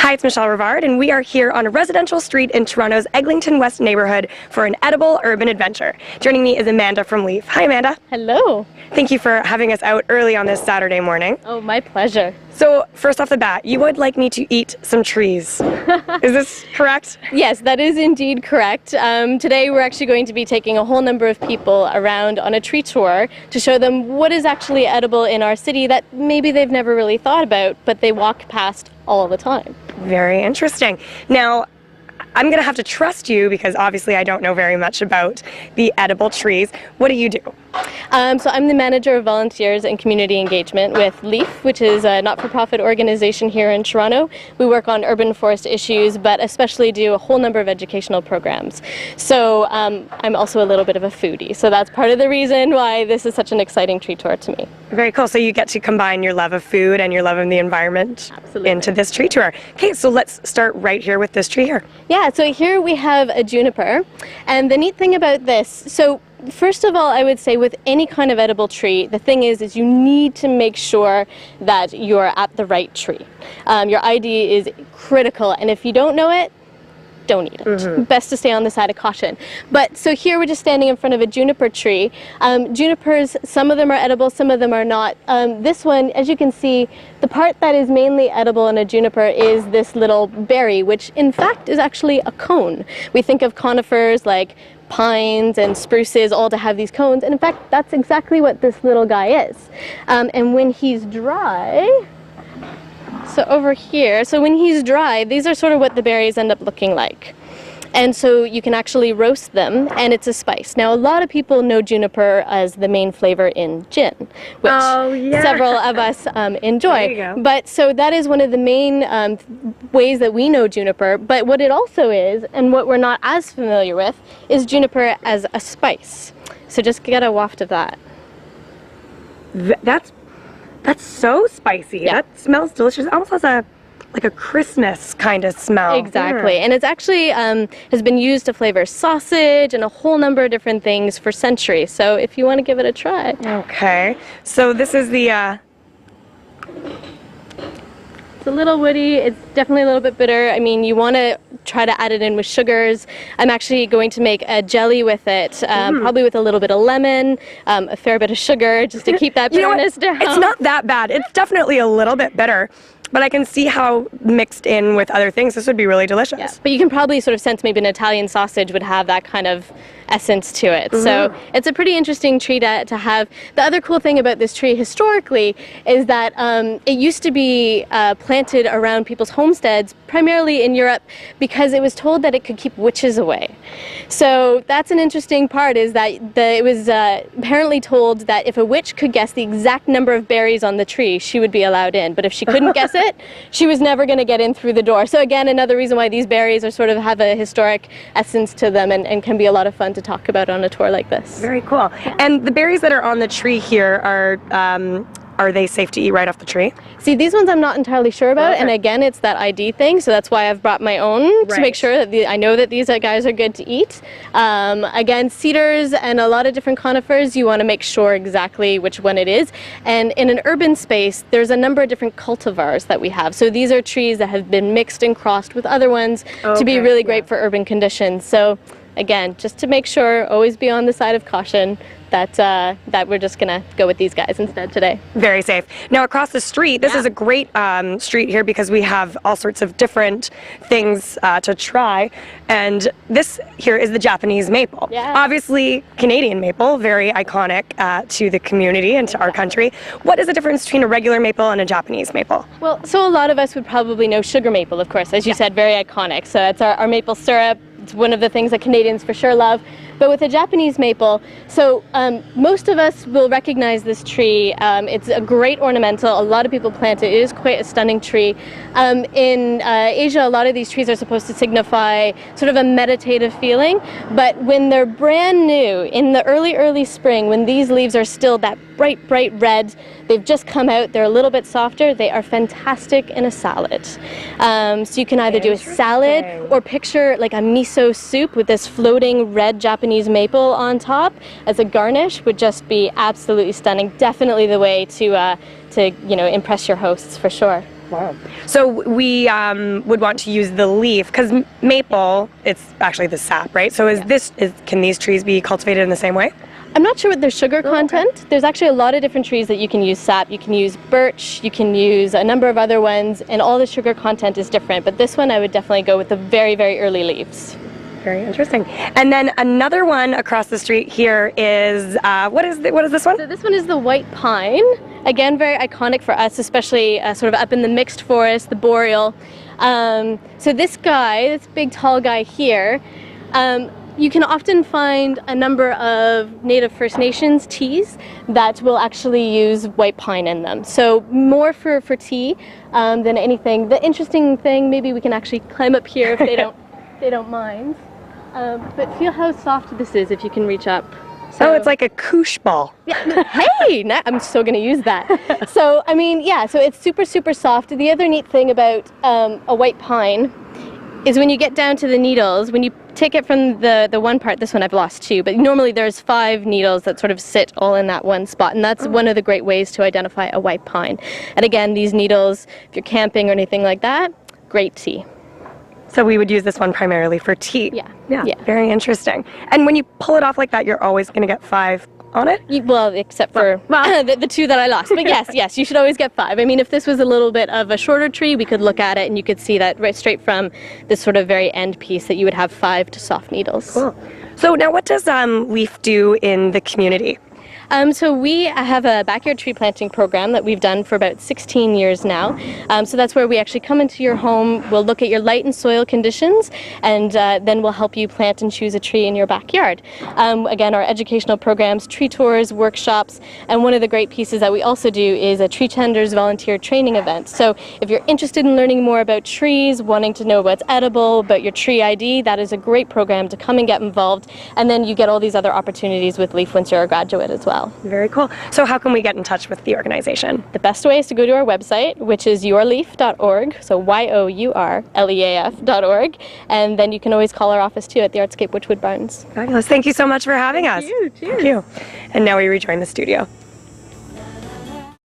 Hi, it's Michelle Rivard, and we are here on a residential street in Toronto's Eglington West neighborhood for an edible urban adventure. Joining me is Amanda from Leaf. Hi, Amanda. Hello. Thank you for having us out early on this Saturday morning. Oh, my pleasure. So, first off the bat, you would like me to eat some trees. Is this correct? Yes, that is indeed correct. Today we're actually going to be taking a whole number of people around on a tree tour to show them what is actually edible in our city that maybe they've never really thought about, but they walk past all the time. Very interesting. Now, I'm going to have to trust you because obviously I don't know very much about the edible trees. What do you do? So I'm the manager of volunteers and community engagement with Leaf, which is a not-for-profit organization here in Toronto. We work on urban forest issues, but especially do a whole number of educational programs. So I'm also a little bit of a foodie, so that's part of the reason why this is such an exciting tree tour to me. Very cool. So you get to combine your love of food and your love of the environment into this tree tour. Okay, so let's start right here with this tree here. Yeah, so here we have a juniper, and the neat thing about this, so first of all, I would say with any kind of edible tree, the thing is you need to make sure that you're at the right tree. Your ID is critical, and if you don't know it, don't eat it. Best to stay on the side of caution. But so here we're just standing in front of a juniper tree. Junipers, some of them are edible, some of them are not. This one, as you can see, the part that is mainly edible in a juniper is this little berry, which in fact is actually a cone. We think of conifers like pines and spruces all to have these cones, and in fact that's exactly what this little guy is. And when he's dry, so over here, so when he's dry, these are sort of what the berries end up looking like. And so you can actually roast them, and it's a spice. Now, a lot of people know juniper as the main flavor in gin, which several of us enjoy. There you go. But so that is one of the main ways that we know juniper. But what it also is, and what we're not as familiar with, is juniper as a spice. So just get a waft of that. That's so spicy. Yeah. That smells delicious. It almost has a Christmas kind of smell. Exactly, and it's actually has been used to flavor sausage and a whole number of different things for centuries. So if you want to give it a try. Okay, so this is the It's a little woody, it's definitely a little bit bitter. I mean, you want to try to add it in with sugars. I'm actually going to make a jelly with it, probably with a little bit of lemon, a fair bit of sugar, just to keep that bitterness down. It's not that bad. It's definitely a little bit bitter, but I can see how mixed in with other things this would be really delicious. Yeah, but you can probably sort of sense maybe an Italian sausage would have that kind of essence to it. So it's a pretty interesting tree to have. The other cool thing about this tree historically is that it used to be planted around people's homesteads, primarily in Europe, because it was told that it could keep witches away. So that's an interesting part, is that it was apparently told that if a witch could guess the exact number of berries on the tree, she would be allowed in. But if she couldn't guess it, she was never going to get in through the door. So again, another reason why these berries are sort of have a historic essence to them and can be a lot of fun to talk about on a tour like this. Very cool. And the berries that are on the tree here are they safe to eat right off the tree? See, these ones I'm not entirely sure about, and again, it's that ID thing, so that's why I've brought my own to make sure that I know that these guys are good to eat. Again, cedars and a lot of different conifers, you want to make sure exactly which one it is. And in an urban space, there's a number of different cultivars that we have. So these are trees that have been mixed and crossed with other ones to be really great for urban conditions. So again, just to make sure, always be on the side of caution, that we're just gonna go with these guys instead today. Very safe. Now across the street, this is a great street here because we have all sorts of different things to try, and this here is the Japanese maple. Obviously Canadian maple, very iconic to the community and to our country. What is the difference between a regular maple and a Japanese maple? Well, so a lot of us would probably know sugar maple, of course, as you said, very iconic. So it's our maple syrup. It's one of the things that Canadians for sure love. But with a Japanese maple, so most of us will recognize this tree. It's a great ornamental. A lot of people plant it. It is quite a stunning tree. In Asia, a lot of these trees are supposed to signify sort of a meditative feeling. But when they're brand new, in the early spring, when these leaves are still that bright red, they've just come out, they're a little bit softer, they are fantastic in a salad. So you can either do a salad or picture like a miso soup with this floating red Japanese maple on top as a garnish would just be absolutely stunning. Definitely the way to impress your hosts for sure. Wow. So we would want to use the leaf, because maple, it's actually the sap, right? So can these trees be cultivated in the same way? I'm not sure what their sugar content. There's actually a lot of different trees that you can use sap. You can use birch, you can use a number of other ones, and all the sugar content is different. But this one I would definitely go with the very, very early leaves. Very interesting. And then another one across the street here is, what is this one? So this one is the white pine. Again, very iconic for us, especially sort of up in the mixed forest, the boreal. So this guy, this big tall guy here, you can often find a number of Native First Nations teas that will actually use white pine in them. So more for tea than anything. The interesting thing, maybe we can actually climb up here if they don't mind. But feel how soft this is if you can reach up. So, it's like a koosh ball. Yeah. Hey, I'm still going to use that. So, I mean, yeah, so it's super, super soft. The other neat thing about a white pine is when you get down to the needles, when you take it from the one part, this one I've lost 2, but normally there's 5 needles that sort of sit all in that one spot, and that's one of the great ways to identify a white pine. And again, these needles, if you're camping or anything like that, great tea. So we would use this one primarily for tea. Yeah. Very interesting. And when you pull it off like that, you're always going to get 5 on it? Well, except for the 2 that I lost. But yes, you should always get 5. I mean, if this was a little bit of a shorter tree, we could look at it and you could see that right straight from this sort of very end piece that you would have 5 to soft needles. Cool. So now what does Leaf do in the community? So we have a backyard tree planting program that we've done for about 16 years now. So that's where we actually come into your home, we'll look at your light and soil conditions, and then we'll help you plant and choose a tree in your backyard. Again, our educational programs, tree tours, workshops, and one of the great pieces that we also do is a Tree Tenders volunteer training event. So if you're interested in learning more about trees, wanting to know what's edible, about your tree ID, that is a great program to come and get involved, and then you get all these other opportunities with Leaf once you're a graduate as well. Very cool. So how can we get in touch with the organization? The best way is to go to our website, which is yourleaf.org, so yourleaf.org, and then you can always call our office too at the Artscape Witchwood Barns. Fabulous. Thank you so much for having us. Thank you. Cheers. Thank you. And now we rejoin the studio.